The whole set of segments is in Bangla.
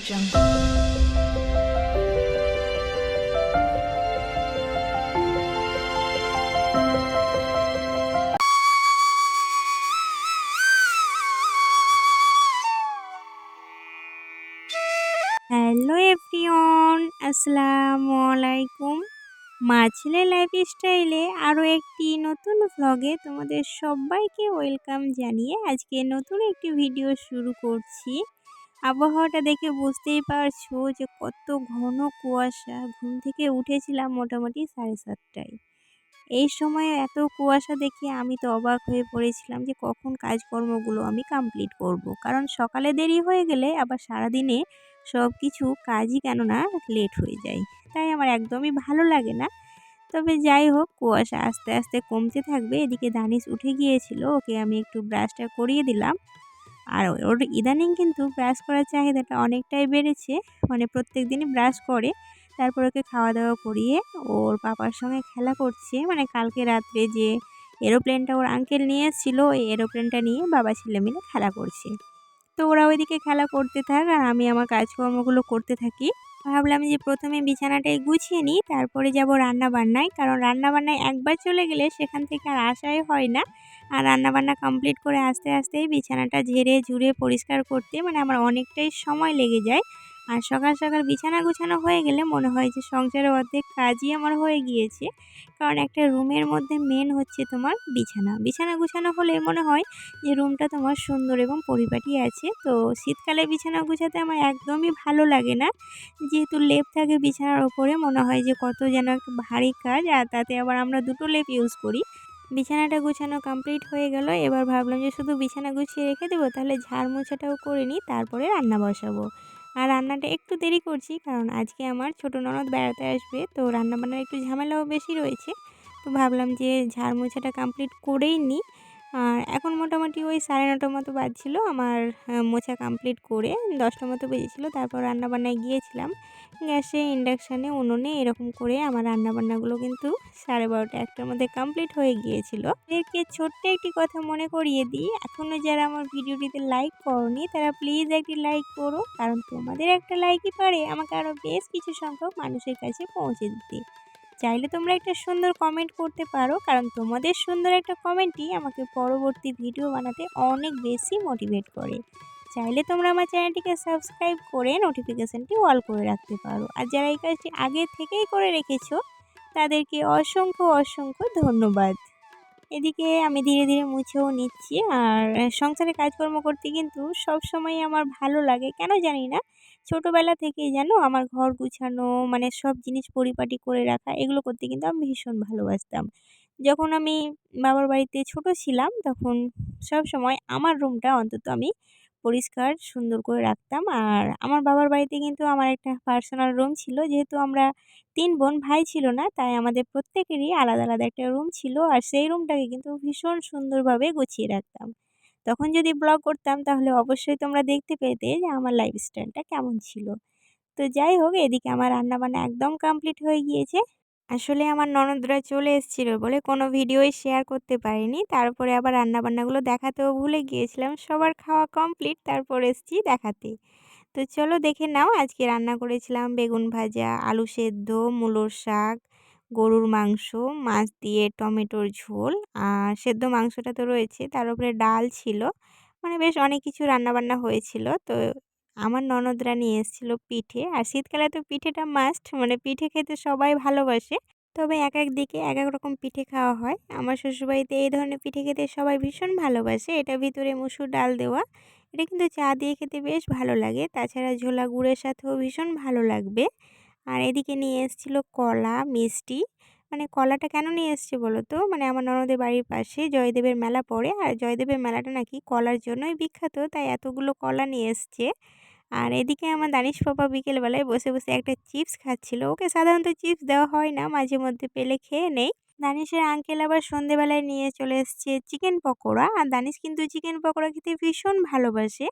jungle. হ্যালো এভরিওয়ান, আসসালামু আলাইকুম। মা ছেলে লাইফস্টাইলে আরও একটি নতুন ভ্লগে তোমাদের সবাইকে ওয়েলকাম জানিয়ে আজকে নতুন একটি ভিডিও শুরু করছি। আবহাওয়াটা দেখে বুঝতেই পারছো যে কত ঘন কুয়াশা। ঘুম থেকে উঠেছিলাম মোটামুটি 7:30টায়। এই সময়ে এত কুয়াশা দেখে আমি তো অবাক হয়ে পড়েছিলাম যে কখন কাজকর্মগুলো আমি কমপ্লিট করব। কারণ সকালে দেরি হয়ে গেলে আবার সারাদিনে সব কিছু কাজই কেননা লেট হয়ে যায়, তাই আমার একদমই ভালো লাগে না। তবে যাই হোক, কুয়াশা আস্তে আস্তে কমতে থাকবে। এদিকে দানিশ উঠে গিয়েছিল, ওকে আমি একটু ব্রাশটা করিয়ে দিলাম। আর ওর ইদানিং কিন্তু ব্রাশ করার চাহিদাটা অনেকটাই বেড়েছে, মানে প্রত্যেক দিনই ব্রাশ করে। তারপর ওকে খাওয়া দাওয়া করিয়ে ওর পাপার সঙ্গে খেলা করছে। মানে কালকে রাত্রে যে এরোপ্লেনটা ওর আঙ্কেল নিয়ে এসেছিল, ওই এরোপ্লেনটা নিয়ে বাবা ছেলে মিলে খেলা করছে। তো ওরা ওইদিকে খেলা করতে থাক আর আমি আমার কাজকর্মগুলো করতে থাকি। ভাবলাম যে প্রথমে বিছানাটাই গুছিয়ে নিই, তারপরে যাব রান্না বান্নায়। কারণ রান্না বান্নায় একবার চলে গেলে সেখান থেকে আর আসাই হয় না। আর রান্না বান্না কমপ্লিট করে আস্তে আস্তেই বিছানাটা ঝেড়ে ঝুড়ে পরিষ্কার করতে মানে আমার অনেকটাই সময় লেগে যায়। আর সকাল সকাল বিছানা গুছানো হয়ে গেলে মনে হয় যে সংসারের অর্ধেক কাজই আমার হয়ে গিয়েছে। কারণ একটা রুমের মধ্যে মেন হচ্ছে তোমার বিছানা। বিছানা গুছানো হলে মনে হয় যে রুমটা তোমার সুন্দর এবং পরিপাটি আছে। তো শীতকালে বিছানা গুছাতে আমার একদমই ভালো লাগে না, যেহেতু লেপ থাকে বিছানার ওপরে। মনে হয় যে কত যেন একটা ভারী কাজ, আর তাতে আবার আমরা দুটো লেপ ইউজ করি। বিছানাটা গুছানো কমপ্লিট হয়ে গেল। এবার ভাবলাম যে শুধু বিছানা গুছিয়ে রেখে দেবো, তাহলে ঝাড় মোছাটাও করে নিই, তারপরে রান্না বসাবো। আর রান্নাটা একটু দেরি করছি কারণ আজকে আমার ছোটো ননদ বেড়াতে আসবে, তো রান্নাবান্নার একটু ঝামেলাও বেশি রয়েছে। তো ভাবলাম যে ঝাড় মোছাটা কমপ্লিট করেই নিই। আর এখন মোটামুটি ওই 9:30 মতো বাজছিল আমার মোছা কমপ্লিট করে। 10টা মতো বেজেছিলো। তারপর রান্নাবান্নায় গিয়েছিলাম গ্যাসে, ইন্ডাকশানে, উনুনে, এরকম করে আমার রান্নাবান্নাগুলো কিন্তু 12:30 1টার মধ্যে কমপ্লিট হয়ে গিয়েছিল। এদেরকে ছোট্ট একটি কথা মনে করিয়ে দিই, এখনও যারা আমার ভিডিওটিতে লাইক করনি তারা প্লিজ একটি লাইক করো। কারণ তোমাদের একটা লাইকই পারে আমাকে আরও বেশ কিছু সংখ্যক মানুষের কাছে পৌঁছে দিতে। চাইলে তোমরা একটা সুন্দর কমেন্ট করতে পারো, কারণ তোমাদের সুন্দর একটা কমেন্টই আমাকে পরবর্তী ভিডিও বানাতে অনেক বেশি মোটিভেট করে। চাইলে তোমরা আমার চ্যানেলটিকে সাবস্ক্রাইব করে নোটিফিকেশানটি অল করে রাখতে পারো। আর যারা এই কাজটি আগে থেকেই করে রেখেছো তাদেরকে অসংখ্য অসংখ্য ধন্যবাদ। এদিকে আমি ধীরে ধীরে মুছেও নিচ্ছি। আর সংসারে কাজকর্ম করতে কিন্তু সব সময় আমার ভালো লাগে, কেন জানি না। ছোটোবেলা থেকেই জানো আমার ঘর গুছানো, মানে সব জিনিস পরিপাটি করে রাখা, এগুলো করতে কিন্তু আমি ভীষণ ভালোবাসতাম। যখন আমি বাবার বাড়িতে ছোট ছিলাম তখন সব সময় আমার রুমটা অন্তত আমি পরিষ্কার সুন্দর করে রাখতাম। আর আমার বাবার বাড়িতে কিন্তু আমার একটা পার্সোনাল রুম ছিল, যেহেতু আমরা 3 বোন, ভাই ছিল না, তাই আমাদের প্রত্যেকেরই আলাদা আলাদা একটা রুম ছিল। আর সেই রুমটাকে কিন্তু ভীষণ সুন্দরভাবে গুছিয়ে রাখতাম। তখন যদি ব্লগ করতাম তাহলে অবশ্যই তোমরা দেখতে পেতে যে আমার লাইফস্টাইলটা কেমন ছিল। তো যাই হোক, এদিকে আমার রান্নাবান্না একদম কমপ্লিট হয়ে গিয়েছে। আসলে আমার ননদরা চলে এসেছিল বলে কোনো ভিডিওই শেয়ার করতে পারিনি। তারপরে আবার রান্নাবান্নাগুলো দেখাতেও ভুলে গিয়েছিলাম। সবার খাওয়া কমপ্লিট, তারপর এসেছি দেখাতে। তো চলো দেখে নাও, আজকে রান্না করেছিলাম বেগুন ভাজা, আলু সেদ্ধ, মূলোর শাক, গরুর মাংস, মাছ দিয়ে টমেটোর ঝোল, আর সেদ্ধ মাংসটা তো রয়েছে, তার উপরে ডাল ছিল। মানে বেশ অনেক কিছু রান্নাবান্না হয়েছিল। তো আমার ননদরা নিয়ে এসেছিল পিঠে। আর শীতকালে তো পিঠেটা মাস্ট, মানে পিঠে খেতে সবাই ভালোবাসে। তবে এক এক দিকে এক এক রকম পিঠে খাওয়া হয়। আমার শ্বশুরবাড়িতে এই ধরনের পিঠে খেতে সবাই ভীষণ ভালোবাসে। এটা ভিতরে মসুর ডাল দেওয়া। এটা কিন্তু চা দিয়ে খেতে বেশ ভালো লাগে। তাছাড়া ঝোলা গুড়ের সাথেও ভীষণ ভালো লাগবে। আর এদিকে নিয়ে এসেছিল কলা, মিষ্টি। মানে কলাটা কেন নিয়ে এসছে বলো তো? মানে আমার ননদের বাড়ির পাশে জয়দেবের মেলা পড়ে, আর জয়দেবের মেলাটা নাকি কলার জন্যই বিখ্যাত, তাই এতগুলো কলা নিয়ে এসছে। আর এদিকে আমার দানিশ পাপা বিকেলবেলায় বসে বসে একটা চিপস খাচ্ছিল। ওকে সাধারণত চিপস দেওয়া হয় না, মাঝে মধ্যে পেলে খেয়ে নেয়। দানিশের আঙ্কেল আবার সন্ধেবেলায় নিয়ে চলে এসছে চিকেন পকোড়া। আর দানিশ কিন্তু চিকেন পকোড়া খেতে ভীষণ ভালোবাসে।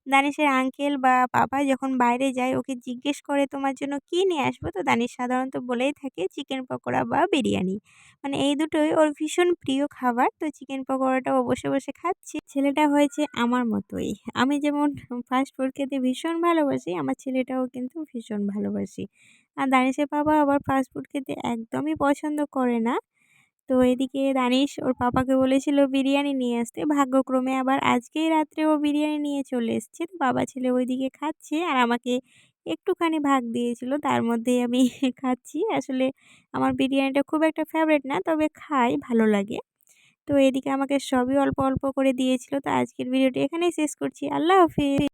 দানিশের আঙ্কেল বা বাবা যখন বাইরে যায় ওকে জিজ্ঞেস করে, "তোমার জন্য কি নিয়ে আসবো?" তো দানিশ সাধারণত বলেই থাকে চিকেন পকোড়া বা বিরিয়ানি। মানে এই দুটোই ওর ভীষণ প্রিয় খাবার। তো চিকেন পকোড়াটা ও বসে, বসে খাচ্ছে। ছেলেটা হয়েছে আমার মতোই। আমি যেমন ফাস্ট ফুড খেতে ভীষণ ভালোবাসি, আমার ছেলেটাও কিন্তু ভীষণ ভালোবাসি। আর দানিশের বাবা আবার ফাস্ট ফুড খেতে একদমই পছন্দ করে না। তো এদিকে দানিশ ওর পাপাকে বলেছিল বিরিয়ানি নিয়ে আসতে। ভাগ্যক্রমে আবার আজকেই রাত্রে ও বিরিয়ানি নিয়ে চলে এসেছে। তো বাবা ছেলে ওইদিকে খাচ্ছে আর আমাকে একটুখানি ভাগ দিয়েছিল। তার মধ্যেই আমি খাচ্ছি। আসলে আমার বিরিয়ানিটা খুব একটা ফেভারিট না, তবে খাই, ভালো লাগে। তো এদিকে আমাকে সবই অল্প, অল্প করে দিয়েছিল। তো আজকের ভিডিওটি এখানেই শেষ করছি। আল্লাহ হাফিজ।